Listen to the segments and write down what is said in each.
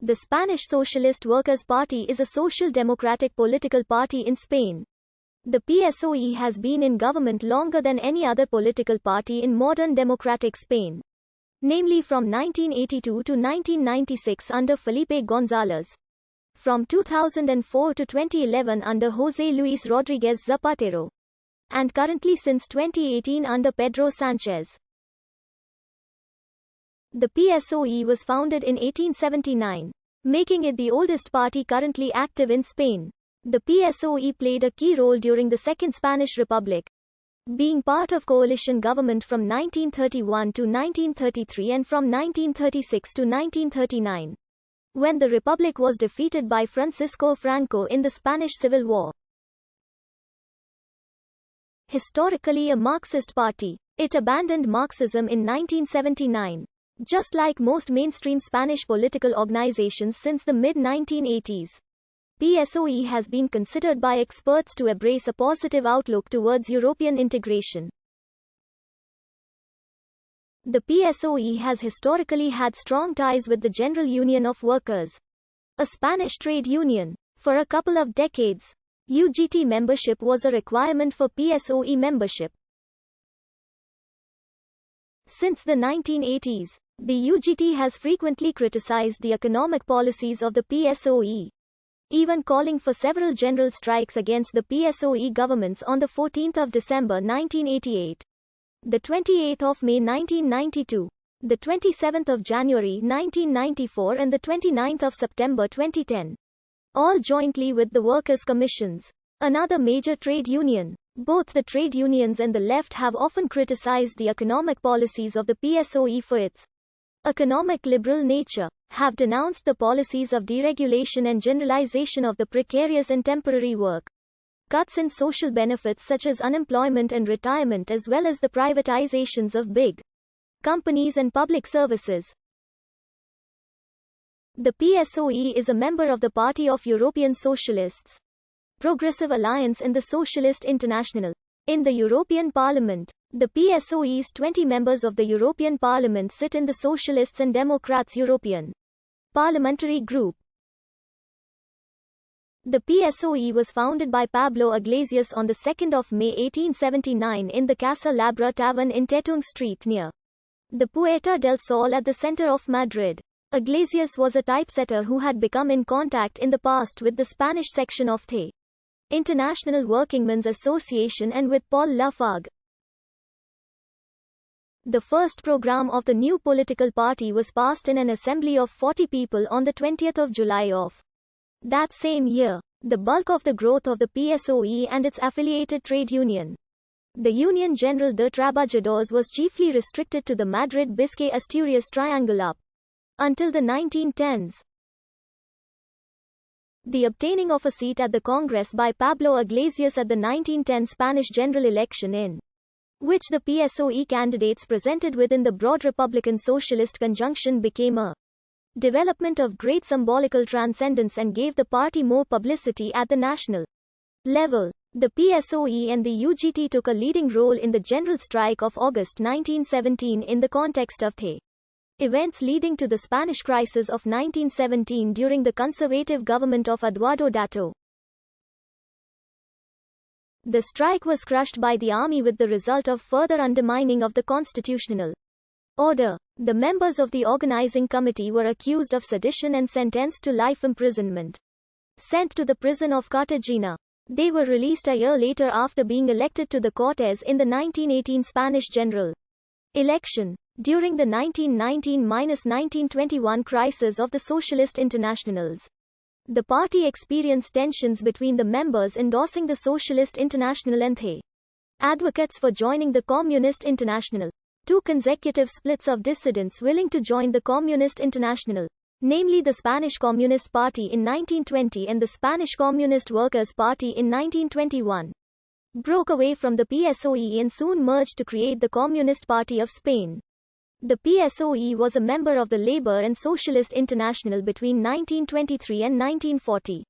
The Spanish Socialist Workers' Party is a social democratic political party in Spain. The PSOE has been in government longer than any other political party in modern democratic Spain, namely from 1982 to 1996 under Felipe González, from 2004 to 2011 under José Luis Rodríguez Zapatero, and currently since 2018 under Pedro Sánchez. The PSOE was founded in 1879, making it the oldest party currently active in Spain. The PSOE played a key role during the Second Spanish Republic, being part of coalition government from 1931 to 1933 and from 1936 to 1939, when the Republic was defeated by Francisco Franco in the Spanish Civil War. Historically a Marxist party, it abandoned Marxism in 1979. Just like most mainstream Spanish political organizations since the mid-1980s, PSOE has been considered by experts to embrace a positive outlook towards European integration. The PSOE has historically had strong ties with the General Union of Workers, a Spanish trade union. For a couple of decades, UGT membership was a requirement for PSOE membership. Since the 1980s, the UGT has frequently criticized the economic policies of the PSOE, even calling for several general strikes against the PSOE governments on the 14th of December 1988, the 28th of May 1992, the 27th of January 1994 and the 29th of September 2010, all jointly with the Workers' Commissions, another major trade union. Both the trade unions and the left have often criticized the economic policies of the PSOE for its economic liberal nature, have denounced the policies of deregulation and generalization of the precarious and temporary work, cuts in social benefits such as unemployment and retirement, as well as the privatizations of big companies and public services. The PSOE is a member of the Party of European Socialists, Progressive Alliance and the Socialist International. In the European Parliament, the PSOE's 20 members of the European Parliament sit in the Socialists and Democrats European Parliamentary Group. The PSOE was founded by Pablo Iglesias on the 2nd of May 1879 in the Casa Labra Tavern in Tetung Street near the Puerta del Sol at the center of Madrid. Iglesias was a typesetter who had become in contact in the past with the Spanish section of the International Workingmen's Association and with Paul Lafargue. The first program of the new political party was passed in an assembly of 40 people on the 20th of July of that same year. The bulk of the growth of the PSOE and its affiliated trade union, the Unión General de Trabajadores, was chiefly restricted to the Madrid-Biscay-Asturias triangle up until the 1910s. The obtaining of a seat at the Congress by Pablo Iglesias at the 1910 Spanish general election, in which the PSOE candidates presented within the broad Republican Socialist conjunction, became a development of great symbolical transcendence and gave the party more publicity at the national level. The PSOE and the UGT took a leading role in the general strike of August 1917 in the context of the events leading to the Spanish crisis of 1917 during the conservative government of Eduardo Dato. The strike was crushed by the army with the result of further undermining of the constitutional order. The members of the organizing committee were accused of sedition and sentenced to life imprisonment, sent to the prison of Cartagena. They were released a year later after being elected to the Cortes in the 1918 Spanish general election. During the 1919–1921 crisis of the Socialist Internationals, the party experienced tensions between the members endorsing the Socialist International and the advocates for joining the Communist International. Two consecutive splits of dissidents willing to join the Communist International, namely the Spanish Communist Party in 1920 and the Spanish Communist Workers' Party in 1921, broke away from the PSOE and soon merged to create the Communist Party of Spain. The PSOE was a member of the Labour and Socialist International between 1923 and 1940.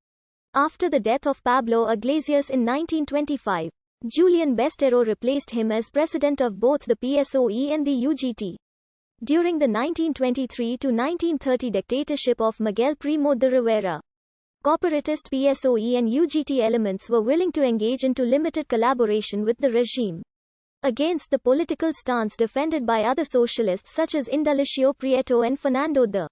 After the death of Pablo Iglesias in 1925, Julian Besteiro replaced him as president of both the PSOE and the UGT. During the 1923 to 1930 dictatorship of Miguel Primo de Rivera, corporatist PSOE and UGT elements were willing to engage into limited collaboration with the regime, against the political stance defended by other socialists such as Indalecio Prieto and Fernando de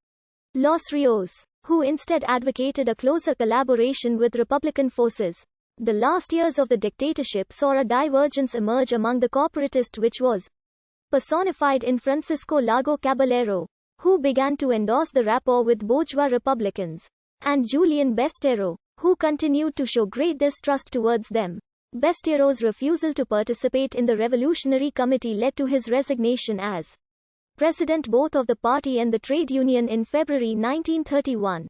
los Rios, who instead advocated a closer collaboration with Republican forces. The last years of the dictatorship saw a divergence emerge among the corporatists, which was personified in Francisco Largo Caballero, who began to endorse the rapport with bourgeois Republicans, and Julian Besteiro, who continued to show great distrust towards them. Besteiro's refusal to participate in the Revolutionary Committee led to his resignation as president both of the party and the trade union in February 1931.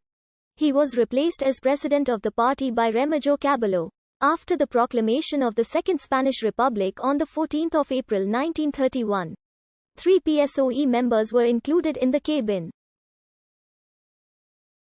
He was replaced as president of the party by Remigio Caballo. After the proclamation of the Second Spanish Republic on 14 April 1931, 3 PSOE members were included in the cabin.